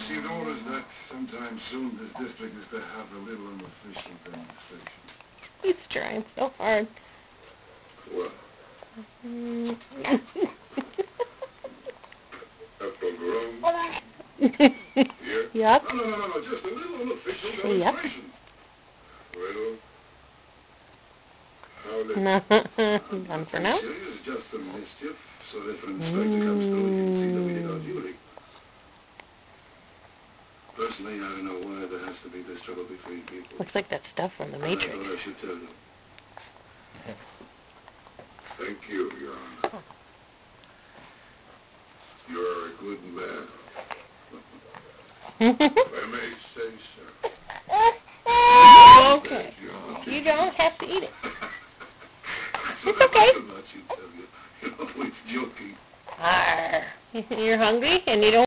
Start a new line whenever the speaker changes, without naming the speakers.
received orders that sometime soon this district is to have a little unofficial demonstration.
He's trying so hard.
What? Here?
Yup.
No, just a little unofficial demonstration. Well,
Done for now.
It's just some mischief, so if an inspector comes through, he can see that we did our duty. Personally, I don't know why there has to be this trouble between people.
Looks like that stuff from the Matrix.
I thought I should tell you. Thank you, Your Honor. You're a good man. If I may say so.
Okay. You don't have to eat it.
So
It's okay.
That's you tell you. You're always joking.
Arr. You're hungry and you don't